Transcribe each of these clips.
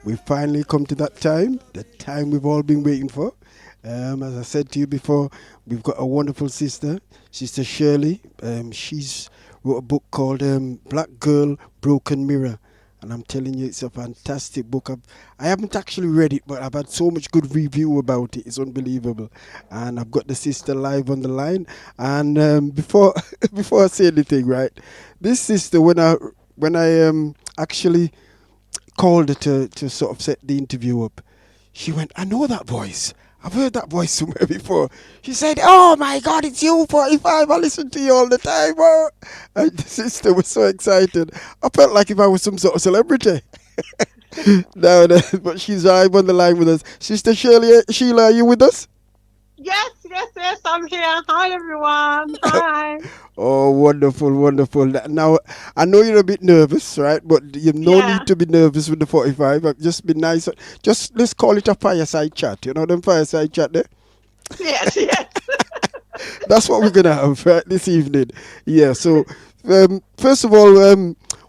We finally come to that time, the time we've all been waiting for. As I said to you before, we've got a wonderful sister, Sister Shirley. She's wrote a book called Black Girl, Broken Mirror. And I'm telling you, it's a fantastic book. I haven't actually read it, but I've had so much good review about it. It's unbelievable. And I've got the sister live on the line. And before before I say anything, right, this sister, when I actually called her to sort of set the interview up, she went, I know that voice. I've heard that voice somewhere before. She said, oh my God, it's you, 45. I listen to you all the time. Oh. And the sister was so excited. I felt like if I was some sort of celebrity. No, no, but she's live on the line with us. Sister Shirley, Sheila, are you with us? Yes, yes, yes, I'm here. Hi, everyone. Hi. Oh, wonderful, wonderful. Now, I know you're a bit nervous, right? But you've no need Yeah, to be nervous with the 45. Just be nice. Just let's call it a fireside chat. You know them fireside chat there? yes, yes. That's what we're going to have right, this evening. Yeah, so first of all,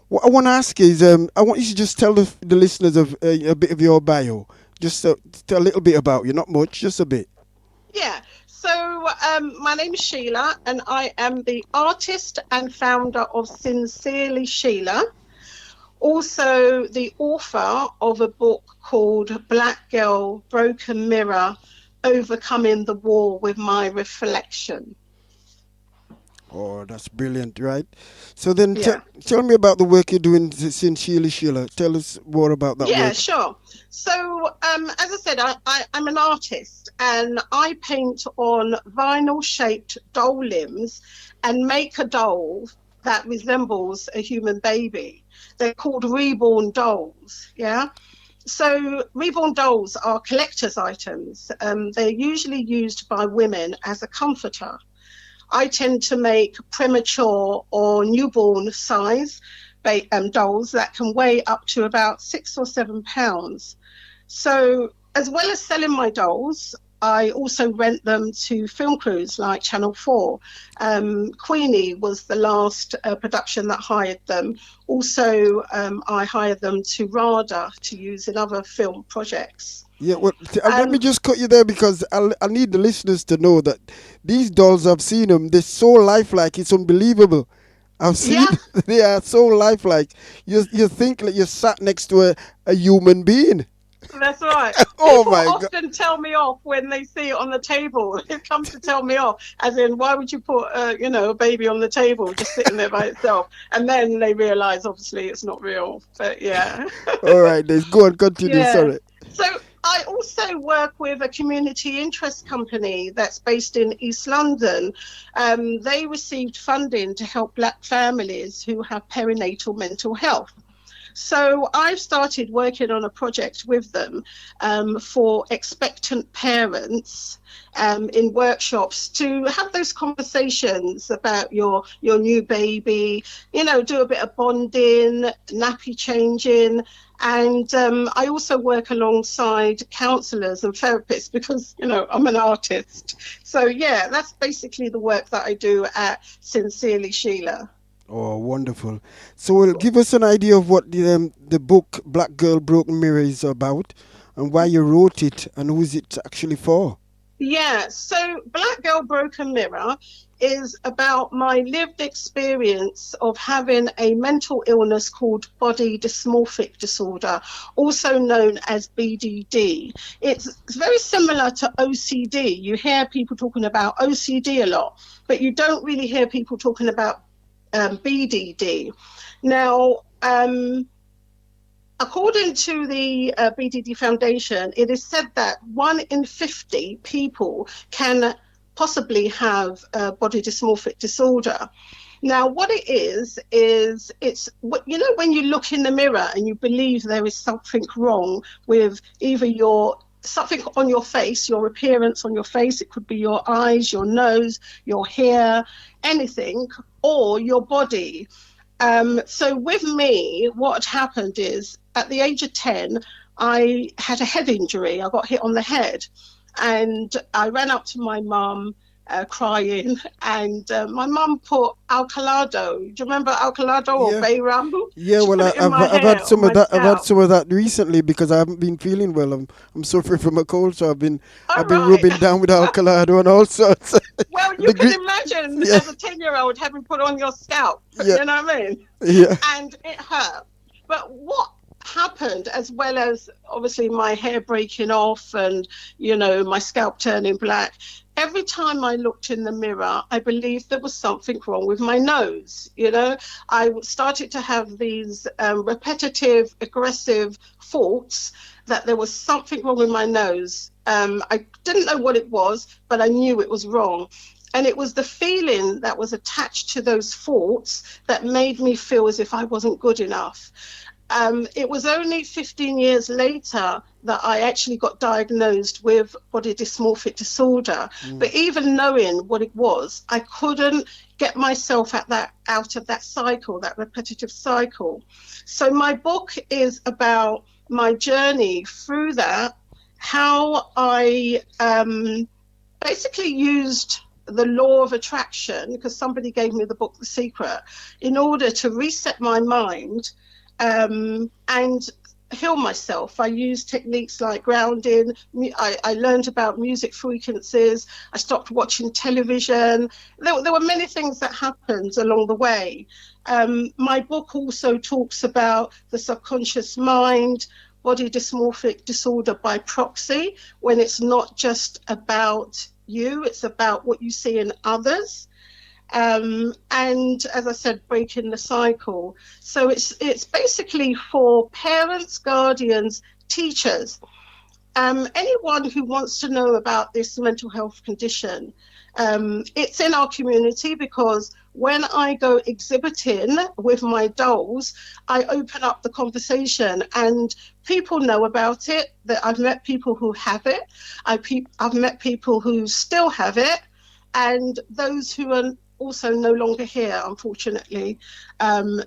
what I want to ask is I want you to just tell the listeners of a bit of your bio. Just tell a little bit about you, not much, just a bit. Yeah. So, my name is Sheila, and I am the artist and founder of Sincerely Sheila. Also, the author of a book called Black Girl, Broken Mirror, Overcoming the War with My Reflection. Oh, that's brilliant, right? So then Yeah. tell me about the work you're doing since Sheila. Tell us more about that Yeah, work. sure. So, as I said, I'm an artist and I paint on vinyl shaped doll limbs and make a doll that resembles a human baby. They're called reborn dolls. Yeah. So, reborn dolls are collector's items. They're usually used by women as a comforter. I tend to make premature or newborn size dolls that can weigh up to about 6 or 7 pounds. So, as well as selling my dolls, I also rent them to film crews like Channel 4. Queenie was the last production that hired them. Also, I hired them to RADA to use in other film projects. Yeah, well, let me Um, just cut you there because I need the listeners to know that these dolls, I've seen them, they're so lifelike, it's unbelievable. I've seen, yeah, they are so lifelike. You think that you're sat next to a human being. that's right. Oh People my God. often tell me off when they see it on the table. They come to tell me off, as in, why would you put, a baby on the table just sitting there by itself? And then they realise, obviously, it's not real. But yeah, All right, let's go and continue. yeah. Sorry. So I also work with a community interest company that's based in East London. They received funding to help Black families who have perinatal mental health. So I've started working on a project with them for expectant parents in workshops to have those conversations about your new baby, do a bit of bonding, nappy changing. And I also work alongside counsellors and therapists because, I'm an artist. So, yeah, that's basically the work that I do at Sincerely Sheila. Oh, wonderful. So, well, give us an idea of what the book Black Girl Broken Mirror is about and why you wrote it and who is it actually for? Yeah, so Black Girl Broken Mirror is about my lived experience of having a mental illness called body dysmorphic disorder, also known as BDD. It's very similar to OCD. You hear people talking about OCD a lot, but you don't really hear people talking about BDD. Now, according to the BDD Foundation, it is said that 1 in 50 people can possibly have body dysmorphic disorder. Now, what it is it's, when you look in the mirror and you believe there is something wrong with either something on your face, your appearance on your face, it could be your eyes, your nose, your hair, anything, or your body. So with me, what had happened is at the age of 10, I had a head injury. I got hit on the head and I ran up to my mum crying, and my mum put alcalado. Do you remember alcalado or Yeah. bay rum? Yeah, She well, put it in my I've had hair on some of my that. I've had scalp. some of that recently because I haven't been feeling well. I'm suffering from a cold, so All I've been right. rubbing down with Alcalado and all sorts. Well, you the can grit, imagine yeah, as a 10-year-old having put on your scalp, yeah, you know what I mean? yeah. And it hurt. But what happened, as well as obviously my hair breaking off and, my scalp turning black, every time I looked in the mirror, I believed there was something wrong with my nose. I started to have these repetitive, aggressive thoughts that there was something wrong with my nose. I didn't know what it was, but I knew it was wrong. And it was the feeling that was attached to those thoughts that made me feel as if I wasn't good enough. It was only 15 years later that I actually got diagnosed with body dysmorphic disorder. Mm, But even knowing what it was, I couldn't get myself out of that cycle, that repetitive cycle. So my book is about my journey through that, how I basically used the law of attraction, because somebody gave me the book The Secret, in order to reset my mind and heal myself. I used techniques like grounding. I learned about music frequencies. I stopped watching television. There were many things that happened along the way. My book also talks about the subconscious mind, body dysmorphic disorder by proxy, when it's not just about you, it's about what you see in others. And as I said, breaking the cycle. So it's basically for parents, guardians, teachers, anyone who wants to know about this mental health condition. It's in our community because when I go exhibiting with my dolls, I open up the conversation and people know about it. That I've met people who have it. I've met people who still have it, and those who are also no longer here, unfortunately,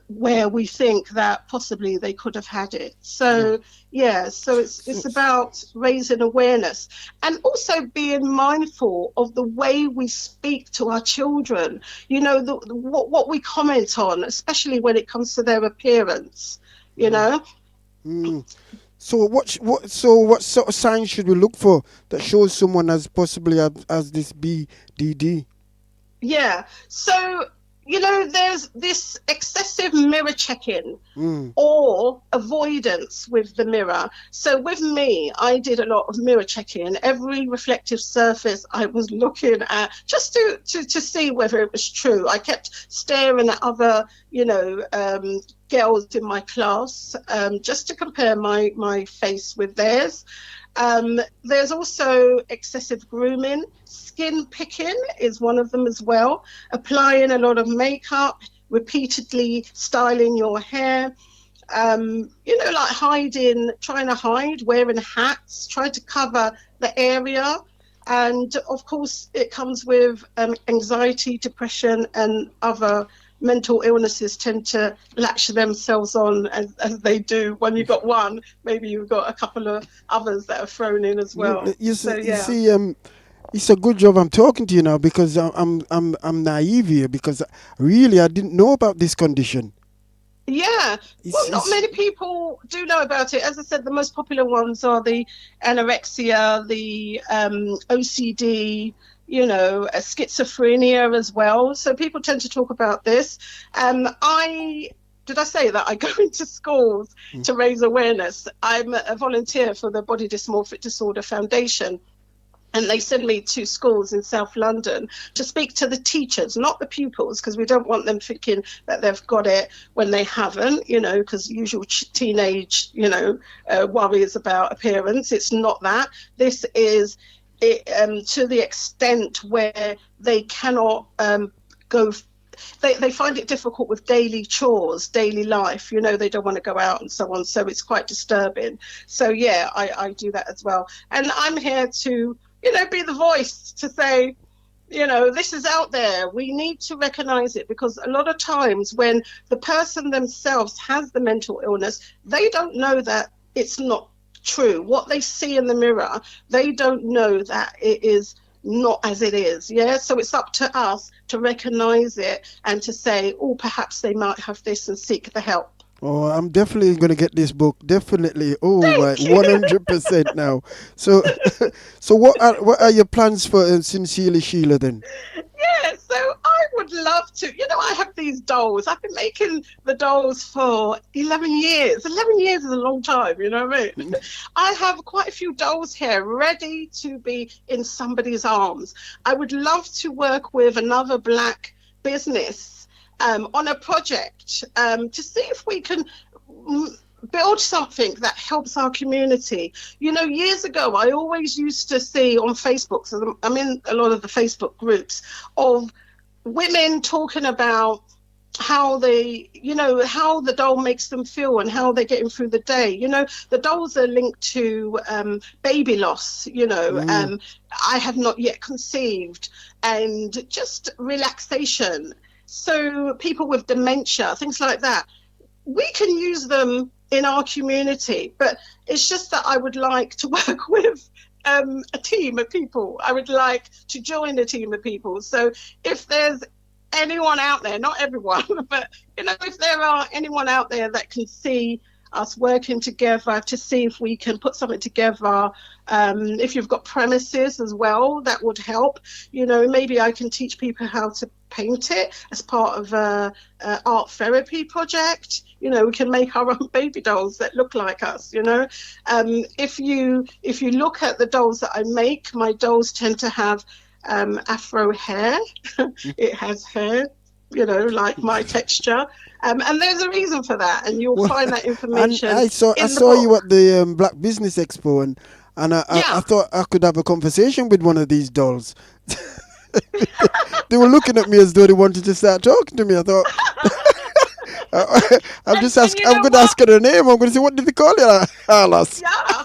where we think that possibly they could have had it. mm. So yeah, so it's So, about raising awareness and also being mindful of the way we speak to our children. What we comment on, especially when it comes to their appearance. You mm, know, mm. So what sort of signs should we look for that shows someone has possibly has this BDD? yeah. So there's this excessive mirror checking Mm, or avoidance with the mirror. So with me, I did a lot of mirror checking. Every reflective surface I was looking at just to see whether it was true. I kept staring at other, girls in my class, just to compare my face with theirs. There's also excessive grooming. Skin picking is one of them as well. Applying a lot of makeup, repeatedly styling your hair, like trying to hide, wearing hats, trying to cover the area. And of course, it comes with anxiety, depression, and other mental illnesses tend to latch themselves on as they do. When you've got one, maybe you've got a couple of others that are thrown in as well, well. So, you yeah. see, it's a good job I'm talking to you now because I'm naive here because really I didn't know about this condition. Yeah, well, not It's many people do know about it. As I said, the most popular ones are the anorexia, the OCD, schizophrenia as well. So people tend to talk about this. I did I say that I go into schools mm, to raise awareness? I'm a volunteer for the Body Dysmorphic Disorder Foundation, and they send me to schools in South London to speak to the teachers, not the pupils, because we don't want them thinking that they've got it when they haven't, because usual teenage, worries about appearance. It's not that. This is it, to the extent where they cannot go. They find it difficult with daily chores, daily life. They don't want to go out and so on. So it's quite disturbing. So yeah, I do that as well. And I'm here to, be the voice to say, this is out there. We need to recognize it, because a lot of times when the person themselves has the mental illness, they don't know that it's not true. What they see in the mirror, they don't know that it is not as it is. Yeah. So it's up to us to recognize it and to say, oh, perhaps they might have this, and seek the help. Oh, I'm definitely going to get this book. Definitely. Oh, my, Thank you. 100% now. So, so what are your plans for Sincerely Sheila then? Yeah, so I would love to. I have these dolls. I've been making the dolls for 11 years. 11 years is a long time, you know what I mean? I have quite a few dolls here ready to be in somebody's arms. I would love to work with another Black business on a project to see if we can mm, build something that helps our community. Years ago, I always used to see on Facebook, so I'm in a lot of the Facebook groups, of women talking about how the doll makes them feel and how they're getting through the day. The dolls are linked to baby loss. Mm. I have not yet conceived, and just relaxation. So people with dementia, things like that, we can use them in our community, but it's just that I would like to work with a team of people. I would like to join a team of people. So if there's anyone out there, not everyone, but if there are anyone out there that can see us working together to see if we can put something together. If you've got premises as well, that would help. Maybe I can teach people how to paint it as part of a art therapy project. We can make our own baby dolls that look like us. If you look at the dolls that I make, my dolls tend to have afro hair. It has hair, like my texture. And there's a reason for that, and you'll Well, find that and information I in the saw you at book. the Black Business Expo, and I Yeah. thought I could have a conversation with one of these dolls. They were looking at me as though they wanted to start talking to me. I thought, I'm just And you I'm know going to what? ask her name. I'm going to say, what did they call you, Alas? Yeah.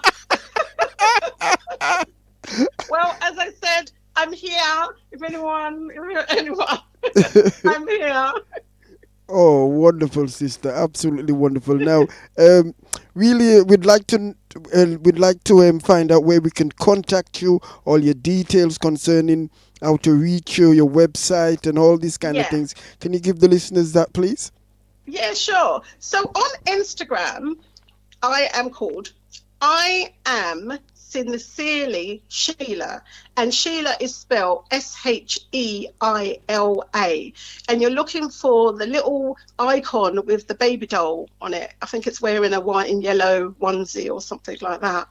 Well, as I said, I'm here. If anyone, I'm here. Oh, wonderful, sister! Absolutely wonderful. Now, really, we'd like to find out where we can contact you, all your details concerning how to reach you, your website, and all these kind of Yeah. things. Can you give the listeners that, please? Yeah, sure. So on Instagram, I am called I am sincerely Sheila, and Sheila is spelled Sheila. And you're looking for the little icon with the baby doll on it. I think it's wearing a white and yellow onesie or something like that.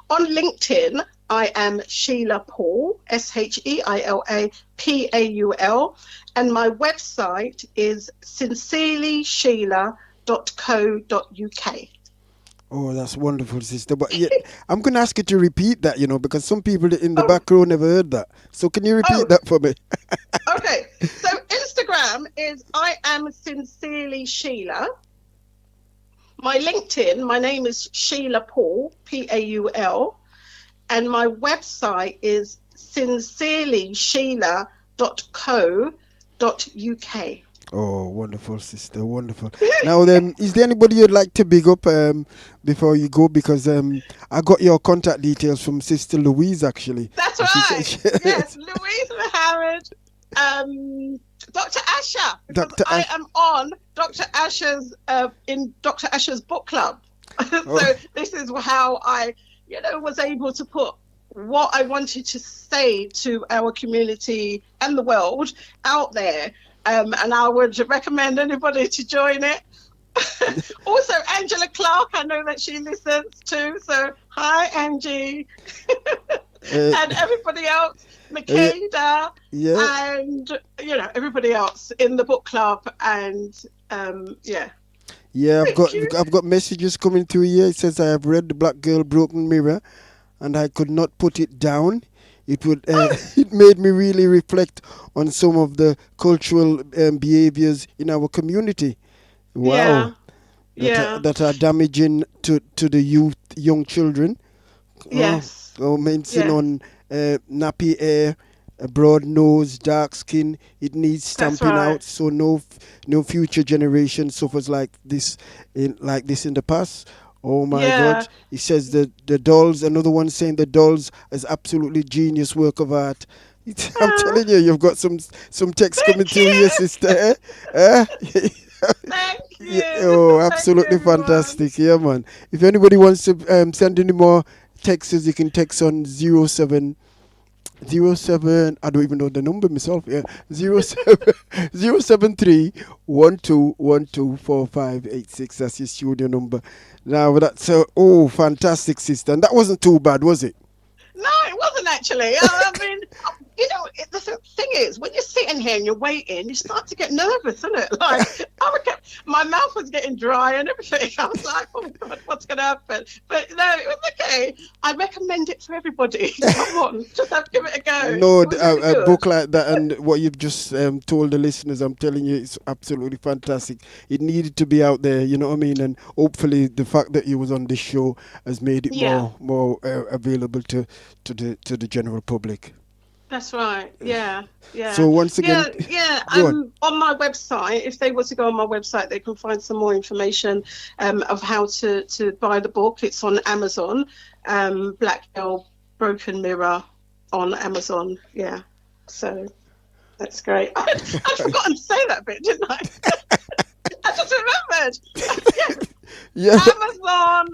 On LinkedIn, I am Sheila Paul, SheilaPaul, and my website is sincerelysheila.co.uk. Oh, that's wonderful, sister. But yeah, I'm going to ask you to repeat that, because some people in the Oh, back row never heard that. So can you repeat oh, that for me? okay. So Instagram is I am sincerely Sheila. My LinkedIn, my name is Sheila Paul, Paul, and my website is sincerelysheila.co.uk. Oh, wonderful, sister, wonderful. Now, then, is there anybody you'd like to big up before you go? Because I got your contact details from Sister Louise, actually. That's And she said, right. Yes, Louise Muhammad, Dr. Asher, because Dr. I Ash. am on Dr. Asher's in Dr. Asher's book club. Oh, So this is how I, was able to put what I wanted to say to our community and the world out there. And I would recommend anybody to join it. Also, Angela Clark, I know that she listens too. So, hi, Angie. uh, And everybody else, yeah, Makeda, yeah, and, everybody else in the book club. And, yeah. yeah. Thank you. I've got messages coming through here. It says I have read the Black Girl Broken Mirror, and I could not put it down. It would Oh, it made me really reflect on some of the cultural behaviors in our community. Wow, yeah, yeah, that are damaging to the youth, young children. Oh, yes, commenting yeah, on nappy hair, a broad nose, dark skin. It needs that's stamping right. out so no future generation suffers like this in the past. Oh my Yeah, God! It says the dolls. Another one saying the dolls is absolutely genius work of art. I'm Uh, telling you, you've got some text coming thank through here, you. sister. Eh? Eh? Thank Yeah, you. oh, Thank you, absolutely everyone. fantastic. Yeah, man. If anybody wants to send any more texts, you can text on 07 I don't even know the number myself. Yeah, 07 073 12124586. That's your studio number. Now that's oh, fantastic, sister. And that wasn't too bad, was it? No, it wasn't actually. I mean, you know, thing is, when you're sitting here and you're waiting, you start to get nervous, isn't it? Like, my mouth was getting dry and everything. I was like, oh God, what's going to happen? But no, it was okay. I recommend it for everybody. Come on, just have give it a go. It No, was really a good. book like that and what you've just told the listeners, I'm telling you, it's absolutely fantastic. It needed to be out there, you know what I mean? And hopefully, the fact that you was on this show has made it Yeah. more available to the general public. That's right. Yeah, yeah, So once again, yeah, yeah. go on. On my website, if they were to go on my website, they can find some more information of how to buy the book. It's on Amazon. Black Girl Broken Mirror on Amazon. Yeah. So that's great. I'd forgotten to say that bit, didn't I? I just remembered. Yes, Yeah, Amazon.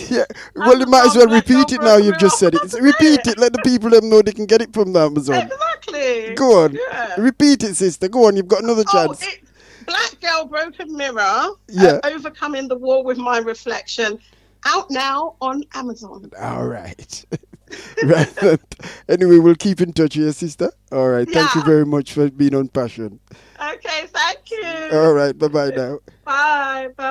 yeah. Well, you might as Amazon well Black Girl repeat it now. Broken You've Mirror. I just said it. forgot to Repeat say it. Let the people them know they can get it from the it. Amazon. Exactly. Go on. Yeah. Repeat it, sister. Go on. You've got another Oh, chance. it's Black Girl Broken Mirror, Yeah. Overcoming the War with My Reflection, out now on Amazon. All right. Right. Anyway, we'll keep in touch here, sister. All right. Thank you Yeah. very much for being on Passion. Okay, thank you. All right. Bye bye now. Bye. Bye.